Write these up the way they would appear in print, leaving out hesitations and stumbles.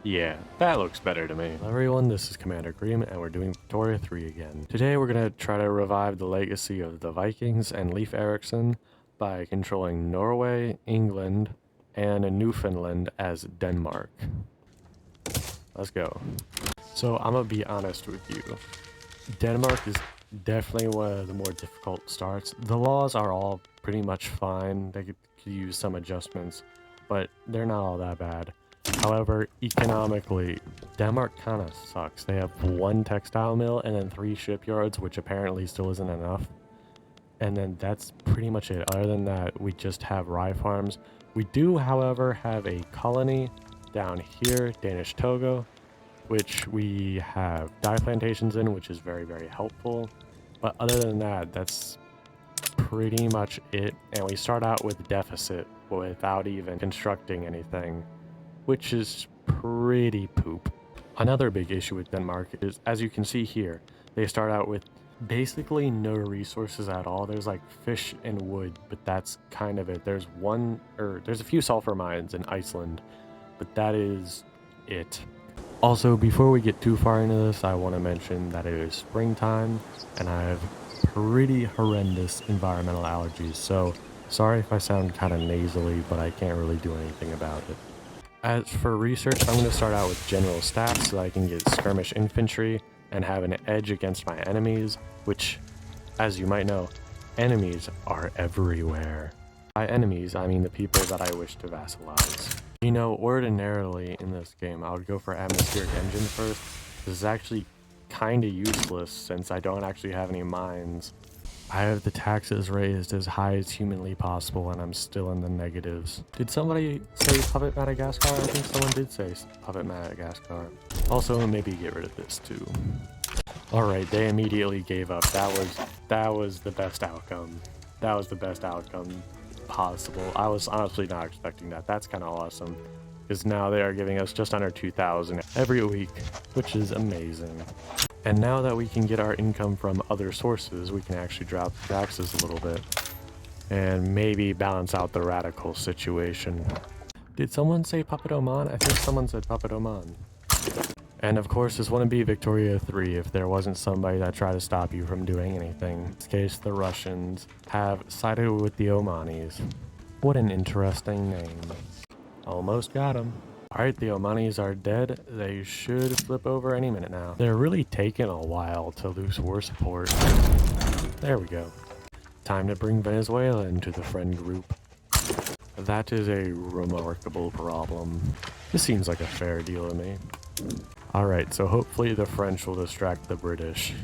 Yeah, that looks better to me. Hello everyone, this is Commander Cream, and we're doing Victoria 3 again. Today we're going to try to revive the legacy of the Vikings and Leif Erikson by controlling Norway, England, and Newfoundland as Denmark. Let's go. So I'm going to be honest with you. Denmark is definitely one of the more difficult starts. The laws are all pretty much fine. They could use some adjustments, but they're not all that bad. However, economically, Denmark kind of sucks. They have one textile mill and then 3 shipyards, which apparently still isn't enough. And then that's pretty much it. Other than that, we just have rye farms. We do, however, have a colony down here, Danish Togo, which we have dye plantations in, which is very, very helpful. But other than that, that's pretty much it. And we start out with deficit without even constructing anything, which is pretty poop. Another big issue with Denmark is, as you can see here, they start out with basically no resources at all. There's like fish and wood, but that's kind of it. There's a few sulfur mines in Iceland, but that is it. Also, before we get too far into this, I want to mention that it is springtime and I have pretty horrendous environmental allergies, so sorry if I sound kind of nasally, but I can't really do anything about it. As for research, I'm going to start out with general stats so that I can get skirmish infantry and have an edge against my enemies, which, as you might know, enemies are everywhere. By enemies, I mean the people that I wish to vassalize. You know, ordinarily in this game, I would go for atmospheric engine first. This is actually kind of useless since I don't actually have any mines. I have the taxes raised as high as humanly possible, and I'm still in the negatives. Did somebody say Puppet Madagascar? I think someone did say Puppet Madagascar. Also, maybe get rid of this too. Alright, they immediately gave up. That was the best outcome. That was the best outcome possible. I was honestly not expecting that. That's kind of awesome, because now they are giving us just under 2,000 every week, which is amazing. And now that we can get our income from other sources, we can actually drop taxes a little bit and maybe balance out the radical situation. Did someone say Puppet Oman? I think someone said Puppet Oman. And of course, this wouldn't be Victoria 3 if there wasn't somebody that tried to stop you from doing anything. In this case, the Russians have sided with the Omanis. What an interesting name. Almost got him. Alright, the Omanis are dead. They should flip over any minute now. They're really taking a while to lose war support. There we go. Time to bring Venezuela into the friend group. That is a remarkable problem. This seems like a fair deal to me. Alright, so hopefully the French will distract the British.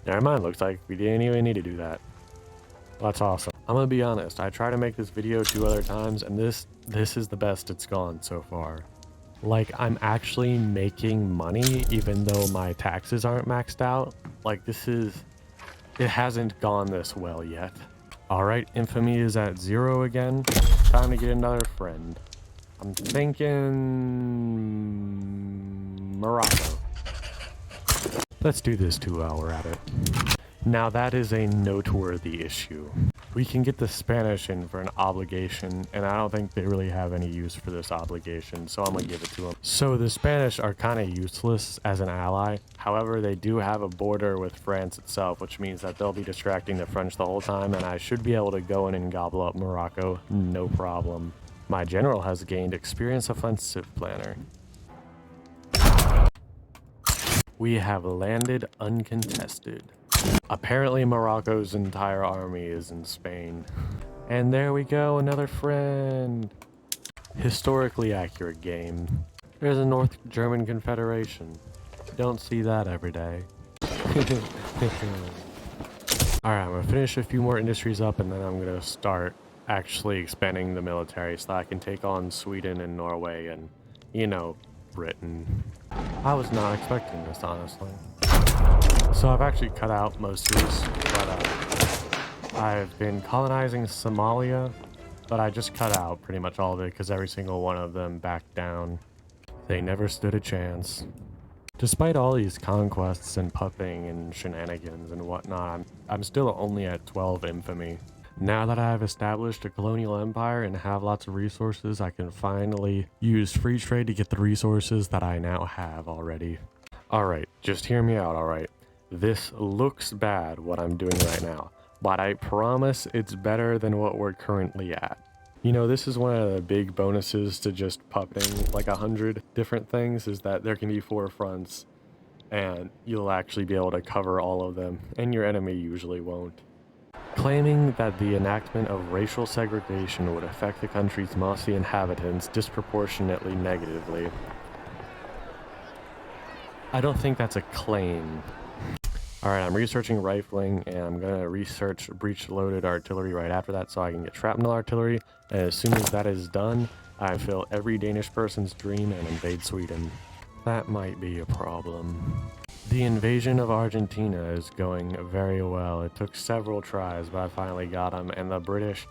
Never mind, looks like we didn't even need to do that. That's awesome. I'm gonna be honest, I tried to make this video 2 other times, and this is the best it's gone so far. Like, I'm actually making money even though my taxes aren't maxed out. Like, it hasn't gone this well yet. Alright, infamy is at 0 again. Time to get another friend. I'm thinking Morocco. Let's do this too while we're at it. Now that is a noteworthy issue. We can get the Spanish in for an obligation, and I don't think they really have any use for this obligation, so I'm gonna give it to them. So the Spanish are kind of useless as an ally. However, they do have a border with France itself, which means that they'll be distracting the French the whole time, and I should be able to go in and gobble up Morocco, no problem. My general has gained experience offensive planner. We have landed uncontested. Apparently Morocco's entire army is in Spain. And there we go, another friend. Historically accurate game. There's a North German Confederation. Don't see that every day. Alright, I'm gonna finish a few more industries up, and then I'm gonna start actually expanding the military so that I can take on Sweden and Norway and, you know, Britain. I was not expecting this, honestly. So I've actually cut out most of these, but I've been colonizing Somalia, but I just cut out pretty much all of it because every single one of them backed down. They never stood a chance. Despite all these conquests and puffing and shenanigans and whatnot, I'm still only at 12 infamy. Now that I've established a colonial empire and have lots of resources, I can finally use free trade to get the resources that I now have already. Alright, just hear me out, alright? This looks bad, what I'm doing right now, but I promise it's better than what we're currently at. You know, this is one of the big bonuses to just puppeting like 100 different things, is that there can be 4 fronts, and you'll actually be able to cover all of them, and your enemy usually won't. Claiming that the enactment of racial segregation would affect the country's mossy inhabitants disproportionately negatively. I don't think that's a claim. Alright, I'm researching rifling, and I'm gonna research breech-loaded artillery right after that so I can get shrapnel artillery, and as soon as that is done, I fill every Danish person's dream and invade Sweden. That might be a problem. The invasion of Argentina is going very well. It took several tries, but I finally got them, and the British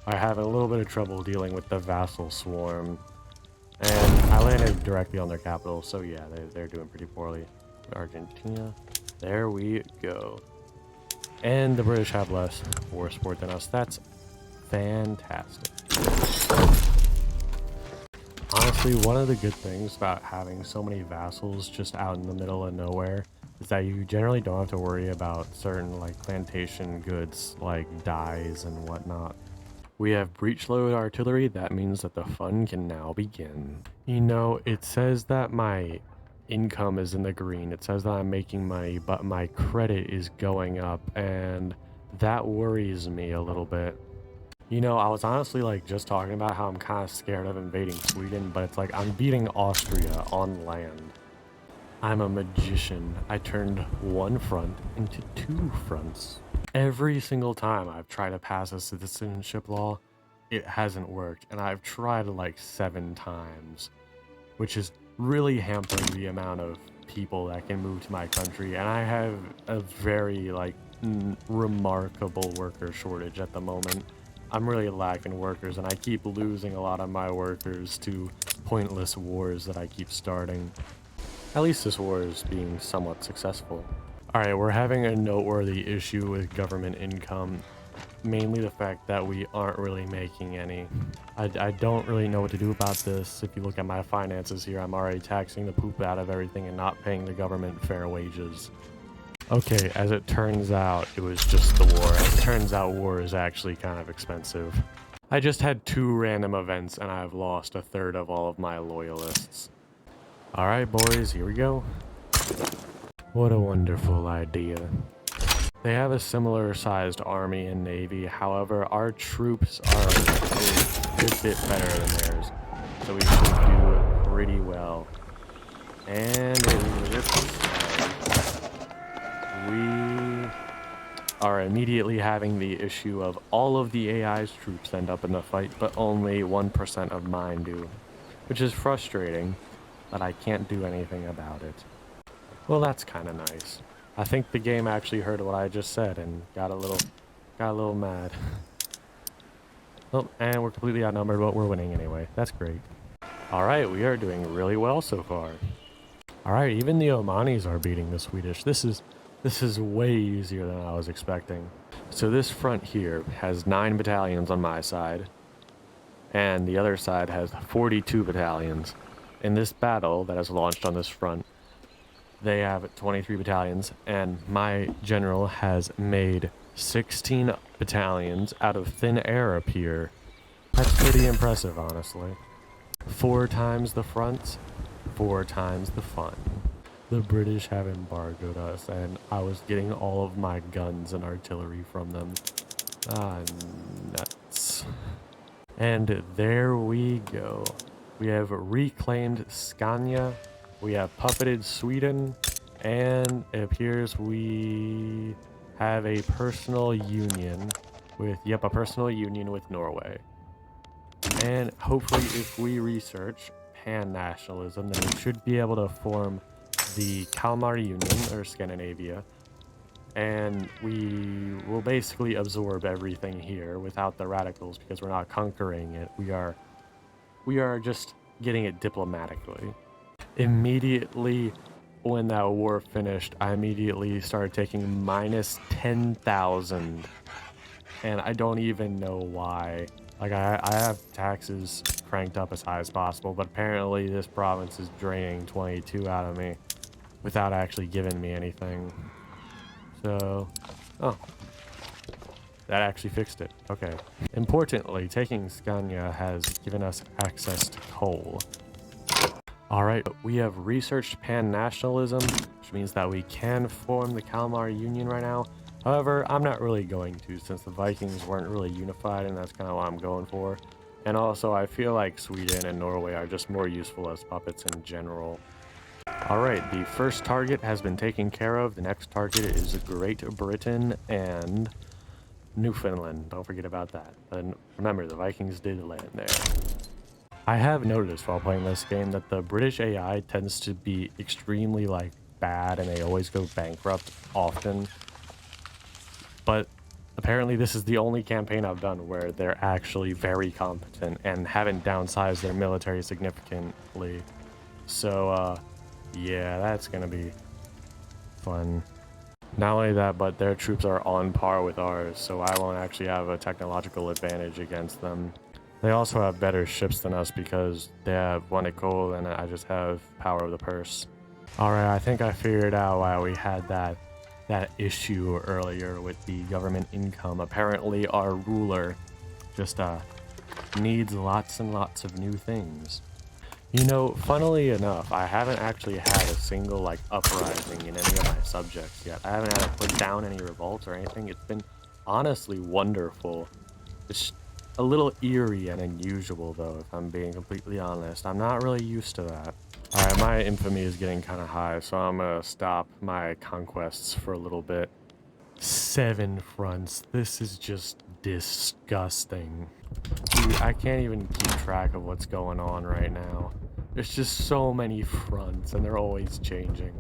are having a little bit of trouble dealing with the vassal swarm. And I landed directly on their capital, so yeah, they're doing pretty poorly. Argentina, there we go. And the British have less war support than us. That's fantastic. Honestly, one of the good things about having so many vassals just out in the middle of nowhere is that you generally don't have to worry about certain like plantation goods like dyes and whatnot. We have breech-load artillery. That means that the fun can now begin. You know, it says that my income is in the green. It says that I'm making money, but my credit is going up, and that worries me a little bit. You know, I was honestly like just talking about how I'm kind of scared of invading Sweden, but it's like I'm beating Austria on land. I'm a magician. I turned one front into 2 fronts. Every single time I've tried to pass a citizenship law, it hasn't worked, and I've tried like 7 times, which is really hampering the amount of people that can move to my country, and I have a very like remarkable worker shortage at the moment. I'm really lacking workers, and I keep losing a lot of my workers to pointless wars that I keep starting. At least this war is being somewhat successful. Alright, we're having a noteworthy issue with government income. Mainly the fact that we aren't really making any. I don't really know what to do about this. If you look at my finances here, I'm already taxing the poop out of everything and not paying the government fair wages. Okay, as it turns out, it was just the war. As it turns out, war is actually kind of expensive. I just had 2 random events, and I've lost 1/3 of all of my loyalists. Alright, boys, here we go. What a wonderful idea. They have a similar sized army and navy, however, our troops are a good bit better than theirs, so we should do pretty well. And in this we are immediately having the issue of all of the AI's troops end up in the fight, but only 1% of mine do, which is frustrating, but I can't do anything about it. Well, that's kind of nice. I think the game actually heard what I just said and got a little mad. Oh, and we're completely outnumbered, but we're winning anyway. That's great. Alright, we are doing really well so far. Alright, even the Omanis are beating the Swedish. This is way easier than I was expecting. So this front here has 9 battalions on my side, and the other side has 42 battalions. In this battle that is launched on this front, they have 23 battalions, and my general has made 16 battalions out of thin air appear. That's pretty impressive, honestly. 4 times the front, 4 times the fun. The British have embargoed us, and I was getting all of my guns and artillery from them. Ah, nuts. And there we go. We have reclaimed Scania. We have puppeted Sweden, and it appears we have a personal union with, a personal union with Norway. And hopefully if we research pan-nationalism, then we should be able to form the Kalmar Union, or Scandinavia, and we will basically absorb everything here without the radicals because we're not conquering it. We are just getting it diplomatically. Immediately when that war finished, I immediately started taking minus 10,000 and I don't even know why. Like, I have taxes cranked up as high as possible, but apparently this province is draining 22 out of me without actually giving me anything. So, oh, that actually fixed it. Okay. Importantly, taking Scania has given us access to coal. Alright, we have researched pan-nationalism, which means that we can form the Kalmar Union right now. However, I'm not really going to, since the Vikings weren't really unified, and that's kind of what I'm going for. And also, I feel like Sweden and Norway are just more useful as puppets in general. Alright, the first target has been taken care of. The next target is Great Britain and Newfoundland. Don't forget about that. And remember, the Vikings did land there. I have noticed while playing this game that the British AI tends to be extremely, like, bad, and they always go bankrupt often. But apparently this is the only campaign I've done where they're actually very competent and haven't downsized their military significantly. So, yeah, that's gonna be fun. Not only that, but their troops are on par with ours, so I won't actually have a technological advantage against them. They also have better ships than us because they have one at coal and I just have power of the purse. Alright, I think I figured out why we had that issue earlier with the government income. Apparently our ruler just needs lots and lots of new things. You know, funnily enough, I haven't actually had a single, like, uprising in any of my subjects yet. I haven't had to put down any revolts or anything. It's been honestly wonderful. It's a little eerie and unusual, though, if I'm being completely honest. I'm not really used to that. Alright, my infamy is getting kind of high, so I'm gonna stop my conquests for a little bit. 7 fronts. This is just disgusting. Dude, I can't even keep track of what's going on right now. There's just so many fronts, and they're always changing.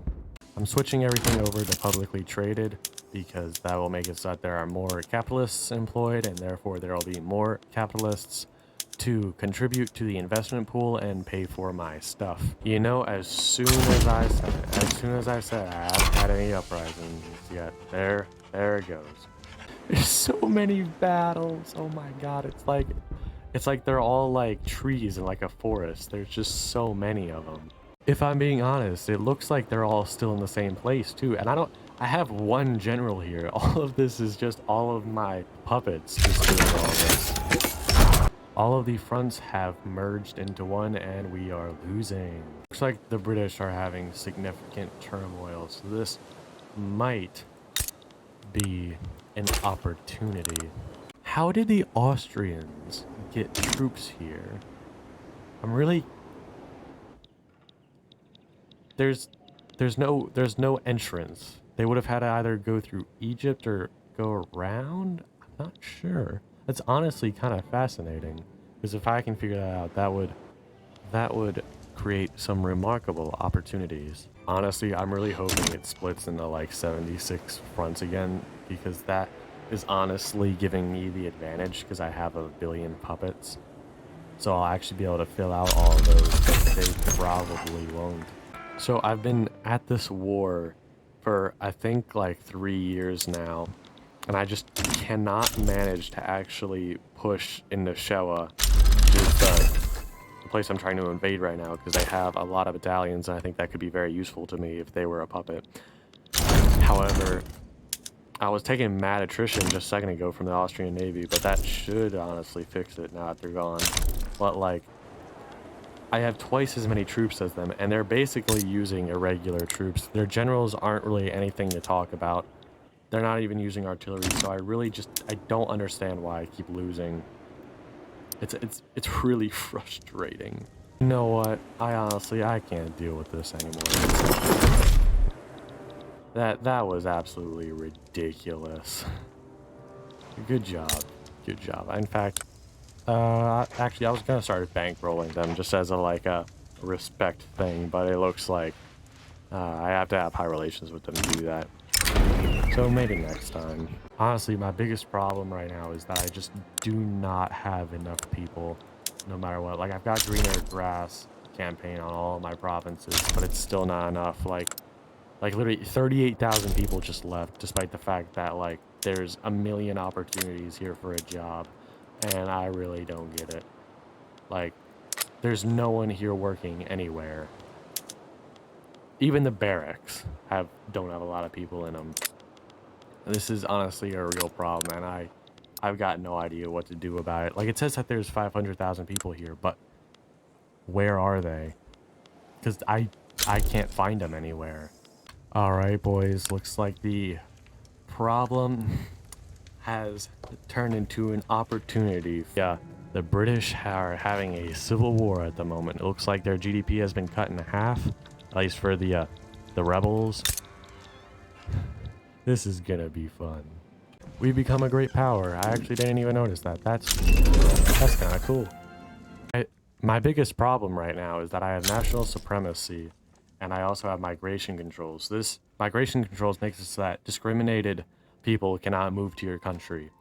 I'm switching everything over to publicly traded, because that will make it so that there are more capitalists employed, and therefore there will be more capitalists to contribute to the investment pool and pay for my stuff. You know, as soon as I said I haven't had any uprisings yet, there it goes. There's so many battles. Oh my god, it's like they're all like trees in like a forest. There's just so many of them. If I'm being honest, it looks like they're all still in the same place too. And I have one general here. All of this is just all of my puppets just doing all this. All of the fronts have merged into one and we are losing. Looks like the British are having significant turmoil, so this might be an opportunity. How did the Austrians get troops here? I'm really... There's no entrance. They would have had to either go through Egypt or go around? I'm not sure. That's honestly kind of fascinating, because if I can figure that out, that would create some remarkable opportunities. Honestly, I'm really hoping it splits into like 76 fronts again, because that is honestly giving me the advantage because I have 1 billion puppets. So I'll actually be able to fill out all of those, but they probably won't. So I've been at this war for I think like 3 years now, and I just cannot manage to actually push into Shewa, which is the place I'm trying to invade right now, because they have a lot of battalions, and I think that could be very useful to me if they were a puppet. However, I was taking mad attrition just a second ago from the Austrian Navy, but that should honestly fix it now that they're gone. But like, I have twice as many troops as them, and they're basically using irregular troops. Their generals aren't really anything to talk about. They're not even using artillery, so I don't understand why I keep losing. It's really frustrating. You know what? I can't deal with this anymore. That was absolutely ridiculous. Good job. Good job. In fact, actually, I was gonna start bankrolling them just as a respect thing, but it looks like I have to have high relations with them to do that. So maybe next time. Honestly, my biggest problem right now is that I just do not have enough people, no matter what. Like, I've got greener grass campaign on all of my provinces, but it's still not enough. Like literally 38,000 people just left, despite the fact that, like, there's a million opportunities here for a job, and I really don't get it. Like, there's no one here working anywhere. Even the barracks don't have a lot of people in them. This is honestly a real problem, and I've got no idea what to do about it. Like, it says that there's 500,000 people here, but where are they? Because I can't find them anywhere. All right, boys, looks like the problem has turned into an opportunity. Yeah, the British are having a civil war at the moment. It looks like their GDP has been cut in half, at least for the rebels. This is gonna be fun. We've become a great power. I actually didn't even notice that. That's kind of cool. My biggest problem right now is that I have national supremacy, and I also have migration controls. This migration controls makes it so that discriminated people cannot move to your country.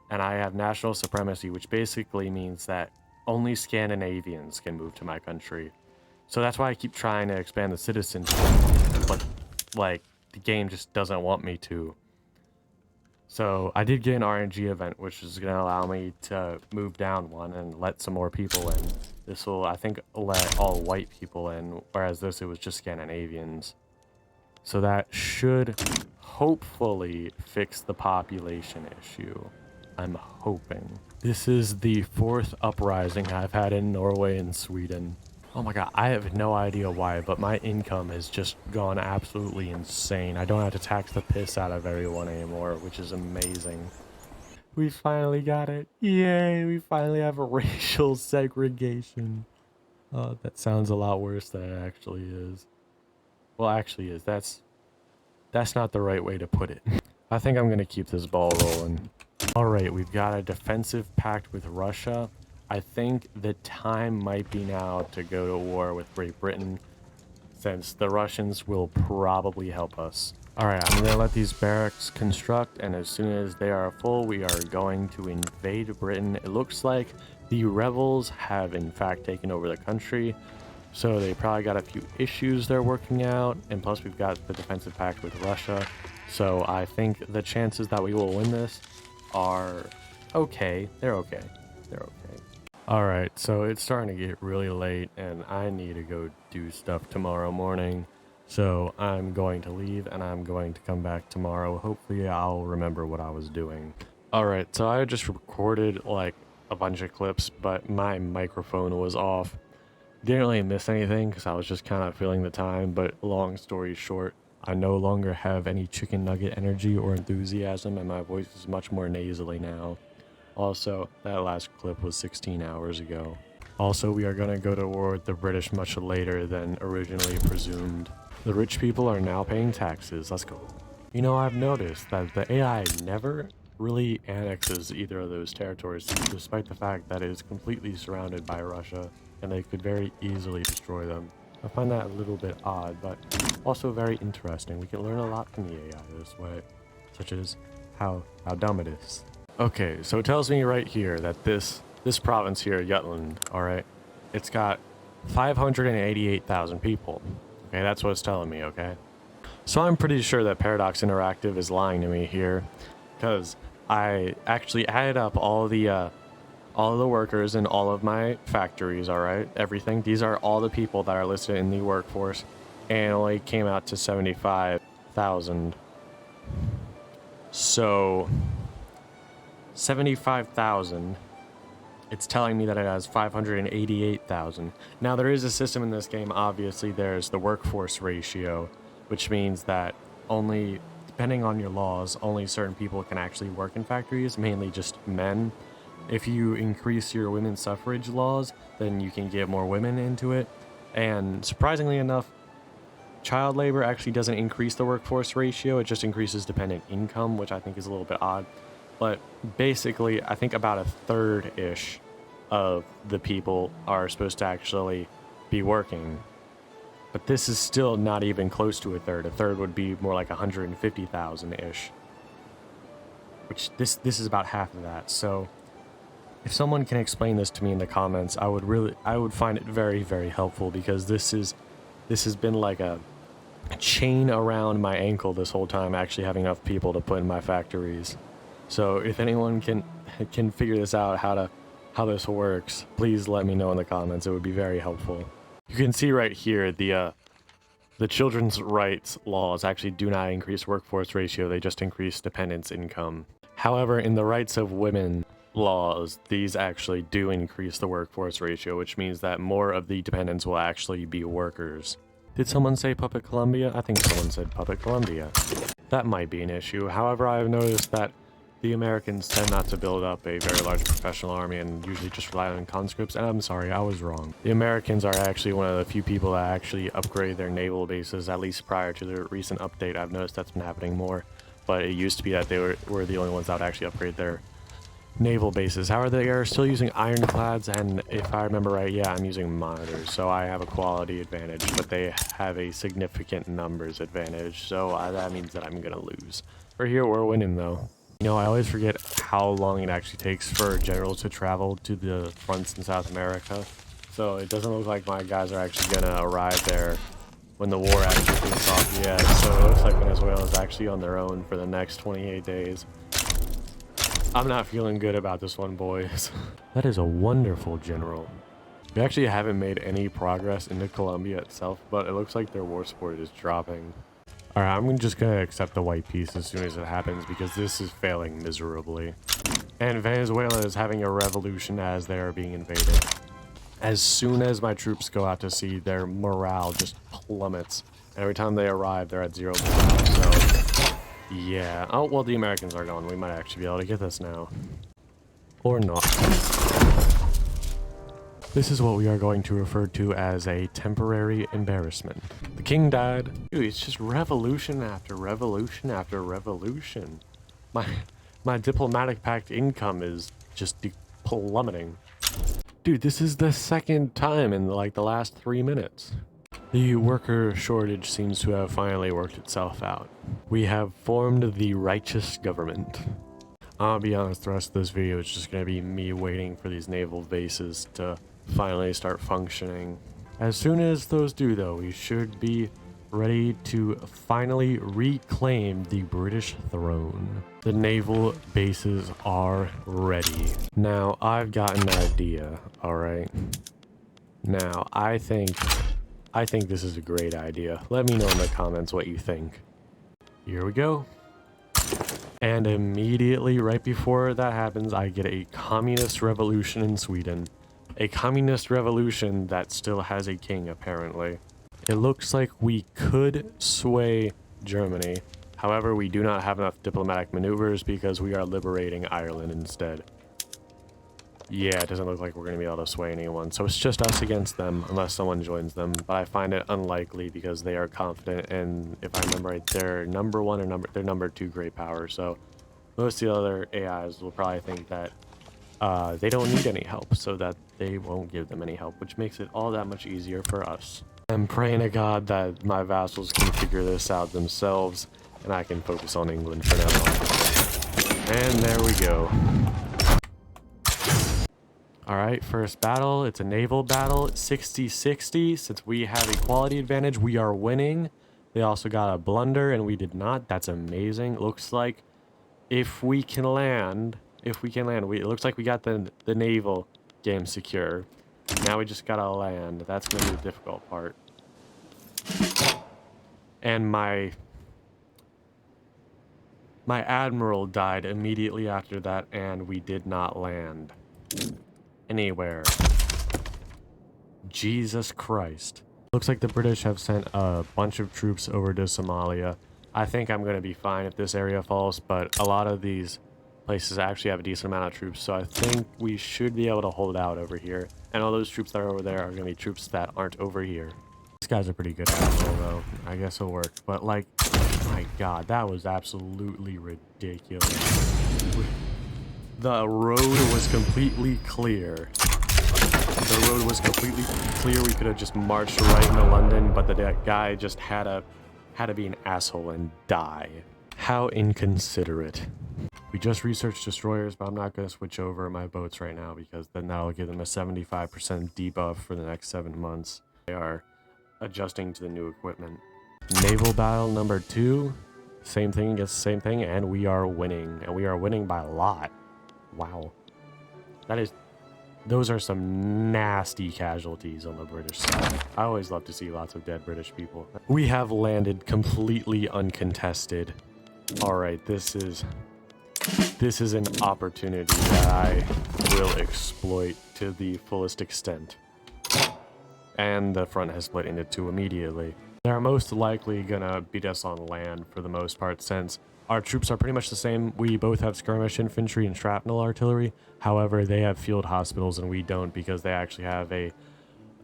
And I have national supremacy, which basically means that only Scandinavians can move to my country. So that's why I keep trying to expand the citizenship, but like the game just doesn't want me to. So I did get an RNG event, which is going to allow me to move down one and let some more people in. This will, I think, let all white people in, whereas it was just Scandinavians. So that should hopefully fix the population issue. I'm hoping. This is the 4th uprising I've had in Norway and Sweden. Oh my god, I have no idea why, but my income has just gone absolutely insane. I don't have to tax the piss out of everyone anymore, which is amazing. We finally got it. Yay, we finally have a racial segregation. That sounds a lot worse than it actually is. Well, actually is. That's not the right way to put it. I think I'm going to keep this ball rolling. Alright, we've got a defensive pact with Russia. I think the time might be now to go to war with Great Britain, since the Russians will probably help us. Alright, I'm going to let these barracks construct, and as soon as they are full, we are going to invade Britain. It looks like the rebels have in fact taken over the country, so they probably got a few issues they're working out, and plus we've got the defensive pact with Russia. So I think the chances that we will win this are okay. They're okay. They're okay. Alright, so it's starting to get really late, and I need to go do stuff tomorrow morning. So I'm going to leave, and I'm going to come back tomorrow. Hopefully I'll remember what I was doing. Alright, so I just recorded like a bunch of clips, but my microphone was off. Didn't really miss anything because I was just kind of filling the time, but long story short, I no longer have any chicken nugget energy or enthusiasm, and my voice is much more nasally now. Also, that last clip was 16 hours ago. Also, we are going to go to war with the British much later than originally presumed. The rich people are now paying taxes. Let's go. You know, I've noticed that the AI never really annexes either of those territories, despite the fact that it is completely surrounded by Russia, and they could very easily destroy them. I find that a little bit odd, but also very interesting. We can learn a lot from the AI this way, such as how dumb it is. Okay, so it tells me right here that this province here, Jutland, alright, it's got 588,000 people. Okay, that's what it's telling me, okay? So I'm pretty sure that Paradox Interactive is lying to me here, because I actually added up all of the workers in all of my factories, alright? Everything. These are all the people that are listed in the workforce, and it only came out to 75,000. So 75,000, it's telling me that it has 588,000. Now there is a system in this game, obviously there's the workforce ratio, which means that only, depending on your laws, only certain people can actually work in factories, mainly just men. If you increase your women's suffrage laws, then you can get more women into it. And surprisingly enough, child labor actually doesn't increase the workforce ratio, it just increases dependent income, which I think is a little bit odd. But basically, I think about a third-ish of the people are supposed to actually be working. But this is still not even close to a third. A third would be more like 150,000-ish. Which, this is about half of that. So, if someone can explain this to me in the comments, I would find it very, very helpful, because this has been like a chain around my ankle this whole time, actually having enough people to put in my factories. So if anyone can figure this out, how this works, please let me know in the comments. It would be very helpful. You can see right here the children's rights laws actually do not increase workforce ratio, they just increase dependents' income. However, in the rights of women laws, these actually do increase the workforce ratio, which means that more of the dependents will actually be workers. Did someone say Puppet Columbia? I think someone said Puppet Columbia. That might be an issue. However, I have noticed that the Americans tend not to build up a very large professional army and usually just rely on conscripts, and I'm sorry, I was wrong. The Americans are actually one of the few people that actually upgrade their naval bases, at least prior to the recent update. I've noticed that's been happening more, but it used to be that they were the only ones that would actually upgrade their naval bases. However, they are still using ironclads, and if I remember right, yeah, I'm using monitors, so I have a quality advantage, but they have a significant numbers advantage, so that means that I'm gonna lose. For here, we're winning though. You know, I always forget how long it actually takes for generals to travel to the fronts in South America. So it doesn't look like my guys are actually gonna arrive there when the war actually kicks off yet. So it looks like Venezuela is actually on their own for the next 28 days. I'm not feeling good about this one, boys. That is a wonderful general. We actually haven't made any progress into Colombia itself, but it looks like their war support is dropping. Alright, I'm just gonna accept the white peace as soon as it happens because this is failing miserably. And Venezuela is having a revolution as they are being invaded. As soon as my troops go out to sea, their morale just plummets. And every time they arrive, they're at 0 morale, so yeah. Oh, well, the Americans are gone. We might actually be able to get this now. Or not. This is what we are going to refer to as a temporary embarrassment. The king died. Dude, it's just revolution after revolution after revolution. My diplomatic pact income is just plummeting. Dude, this is the second time in like the last 3 minutes. The worker shortage seems to have finally worked itself out. We have formed the righteous government. I'll be honest, the rest of this video is just going to be me waiting for these naval bases to finally start functioning. As soon as those do though, we should be ready to finally reclaim the British throne. The naval bases are ready. Now, I've got an idea, alright? Now, I think this is a great idea. Let me know in the comments what you think. Here we go. And immediately right before that happens, I get a communist revolution in Sweden. A communist revolution that still has a king, apparently. It looks like we could sway Germany. However, we do not have enough diplomatic maneuvers because we are liberating Ireland instead. Yeah, it doesn't look like we're going to be able to sway anyone. So it's just us against them, unless someone joins them. But I find it unlikely because they are confident, and if I remember right, they're number 1 or they're number 2 great power. So most of the other AIs will probably think that they don't need any help, so that they won't give them any help, which makes it all that much easier for us. I'm praying to God that my vassals can figure this out themselves, and I can focus on England for now. And there we go. Alright, first battle. It's a naval battle. 60-60. Since we have a quality advantage, we are winning. They also got a blunder, and we did not. That's amazing. Looks like if we can land... it looks like we got the naval game secure. Now we just gotta land. That's gonna be the difficult part. And my admiral died immediately after that, and we did not land anywhere. Jesus Christ. Looks like the British have sent a bunch of troops over to Somalia. I think I'm gonna be fine if this area falls, but a lot of these places actually have a decent amount of troops, so I think we should be able to hold out over here. And all those troops that are over there are going to be troops that aren't over here. This guy's a pretty good admiral, though. I guess it'll work. But, like, my god, that was absolutely ridiculous. The road was completely clear. The road was completely clear. We could have just marched right into London, but the guy just had to be an asshole and die. How inconsiderate. We just researched destroyers, but I'm not going to switch over my boats right now because then that'll give them a 75% debuff for the next 7 months. They are adjusting to the new equipment. Naval battle number 2. same thing against the same thing, and we are winning. And we are winning by a lot. Wow. Those are some nasty casualties on the British side. I always love to see lots of dead British people. We have landed completely uncontested. Alright, this is an opportunity that I will exploit to the fullest extent. And the front has split into two immediately. They're most likely gonna beat us on land for the most part, since our troops are pretty much the same. We both have skirmish infantry and shrapnel artillery. However, they have field hospitals and we don't, because they actually have a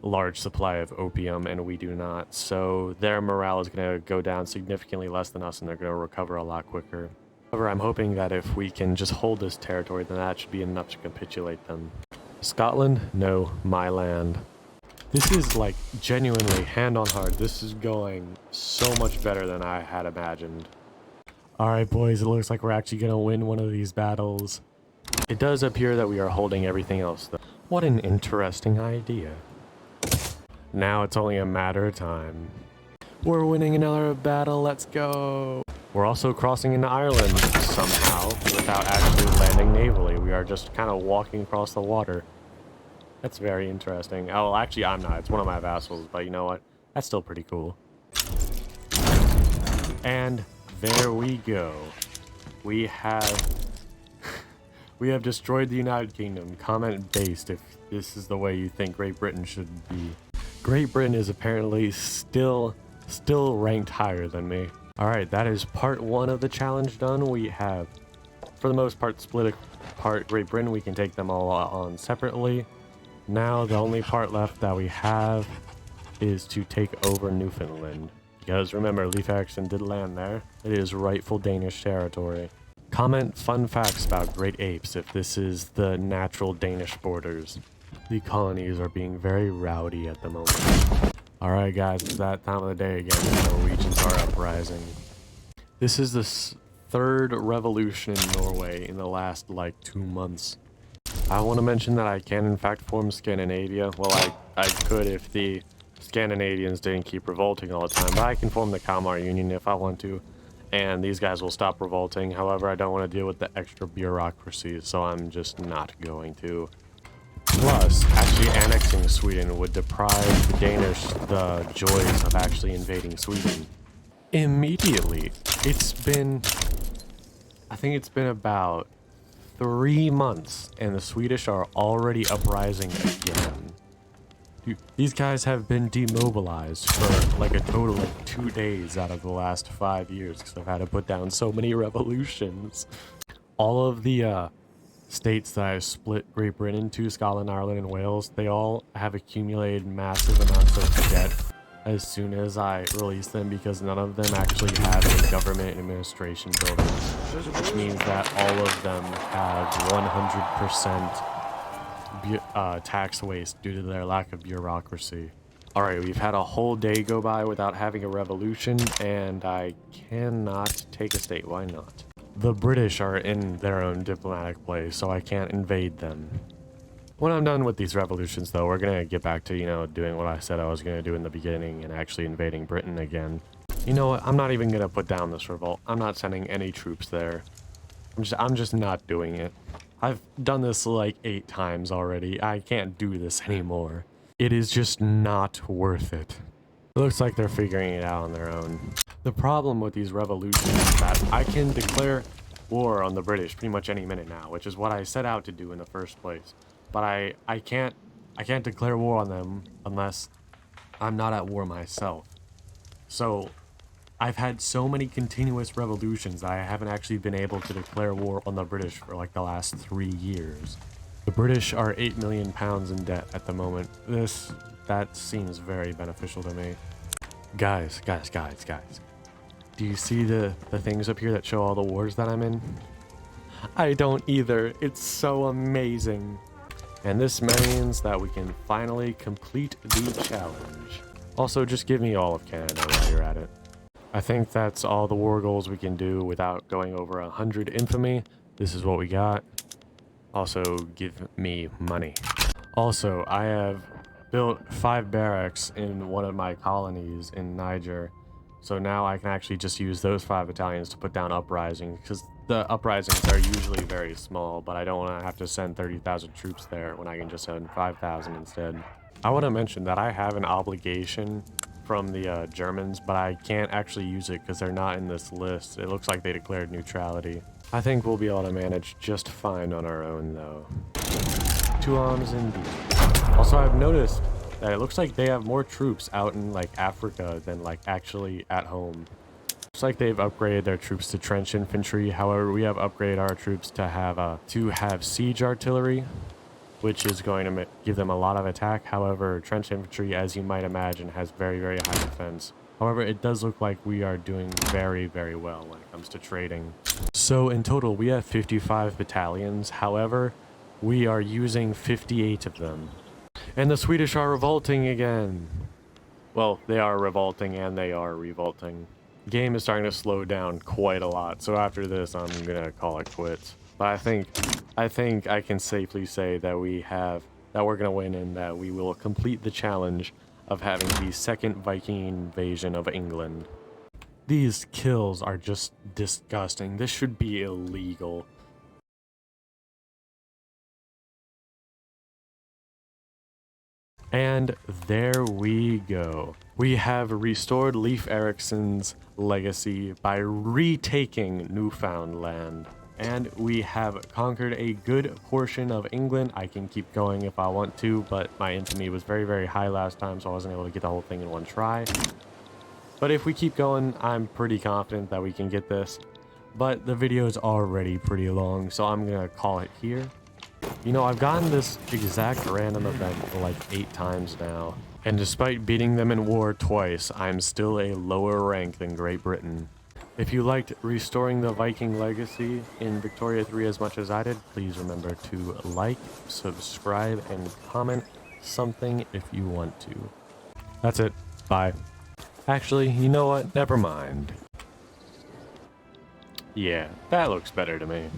large supply of opium and we do not. So their morale is going to go down significantly less than us, and they're going to recover a lot quicker. However, I'm hoping that if we can just hold this territory, then that should be enough to capitulate them. Scotland? No, my land. This is like genuinely hand on heart. This is going so much better than I had imagined. Alright boys, it looks like we're actually going to win one of these battles. It does appear that we are holding everything else though. What an interesting idea. Now it's only a matter of time. We're winning another battle, let's go! We're also crossing into Ireland somehow without actually landing navally. We are just kind of walking across the water. That's very interesting. Oh, well, actually I'm not. It's one of my vassals, but you know what? That's still pretty cool. And there we go. We have destroyed the United Kingdom. Comment based if this is the way you think Great Britain should be. Great Britain is apparently still ranked higher than me. Alright, that is part one of the challenge done. We have, for the most part, split apart Great Britain. We can take them all on separately. Now the only part left that we have is to take over Newfoundland. Because remember, Leif Erikson did land there. It is rightful Danish territory. Comment fun facts about great apes if this is the natural Danish borders. The colonies are being very rowdy at the moment. Alright guys, it's that time of the day again. The Norwegians are uprising. This is the third revolution in Norway in the last like 2 months. I want to mention that I can in fact form Scandinavia. Well, I could if the Scandinavians didn't keep revolting all the time, but I can form the Kalmar Union if I want to, and these guys will stop revolting. However, I don't want to deal with the extra bureaucracy, so I'm just not going to. Plus, actually annexing Sweden would deprive the Danish the joys of actually invading Sweden. Immediately. I think it's been about 3 months, and the Swedish are already uprising again. Dude, these guys have been demobilized for like a total of 2 days out of the last 5 years because I've had to put down so many revolutions. All of the states that I split Great Britain into, Scotland, Ireland, and Wales, they all have accumulated massive amounts of debt as soon as I release them, because none of them actually have a government administration building, which means that all of them have 100% tax waste due to their lack of bureaucracy. Alright, we've had a whole day go by without having a revolution, and I cannot take a state. Why not? The British are in their own diplomatic place, so I can't invade them. When I'm done with these revolutions, though, we're gonna get back to, doing what I said I was gonna do in the beginning and actually invading Britain again. You know what? I'm not even gonna put down this revolt. I'm not sending any troops there. I'm just not doing it. I've done this like 8 times already. I can't do this anymore. It is just not worth it. It looks like they're figuring it out on their own. The problem with these revolutions is that I can declare war on the British pretty much any minute now, which is what I set out to do in the first place. But I can't declare war on them unless I'm not at war myself. So I've had so many continuous revolutions that I haven't actually been able to declare war on the British for like the last 3 years. The British are £8 million in debt at the moment. That seems very beneficial to me. Guys. Do you see the things up here that show all the wars that I'm in? I don't either. It's so amazing. And this means that we can finally complete the challenge. Also, just give me all of Canada while you're at it. I think that's all the war goals we can do without going over 100 infamy. This is what we got. Also, give me money. Also, I have built 5 barracks in one of my colonies in Niger, So now I can actually just use those 5 battalions to put down uprisings, because the uprisings are usually very small, but I don't want to have to send 30,000 troops there when I can just send 5,000 instead. I want to mention that I have an obligation from the Germans, but I can't actually use it because they're not in this list. It looks like they declared neutrality. I think we'll be able to manage just fine on our own, though. 2 arms indeed. Also, I've noticed that it looks like they have more troops out in, like, Africa than, like, actually at home. Looks like they've upgraded their troops to trench infantry. However, we have upgraded our troops to have siege artillery, which is going to give them a lot of attack. However, trench infantry, as you might imagine, has very, very high defense. However, it does look like we are doing very, very well when it comes to trading. So in total, we have 55 battalions. However, we are using 58 of them. And the Swedish are revolting again. Well, they are revolting and they are revolting. Game is starting to slow down quite a lot, so after this I'm gonna call it quits. But I think I can safely say that we're gonna win and that we will complete the challenge of having the second Viking invasion of England. These kills are just disgusting. This should be illegal. And there we go. We have restored Leif Erikson's legacy by retaking Newfoundland. And we have conquered a good portion of England. I can keep going if I want to, but my infamy was very, very high last time, so I wasn't able to get the whole thing in one try. But if we keep going, I'm pretty confident that we can get this. But the video is already pretty long, so I'm gonna call it here. You know, I've gotten this exact random event for like 8 times now. And despite beating them in war twice, I'm still a lower rank than Great Britain. If you liked restoring the Viking legacy in Victoria 3 as much as I did, please remember to like, subscribe, and comment something if you want to. That's it. Bye. Actually, you know what? Never mind. Yeah, that looks better to me.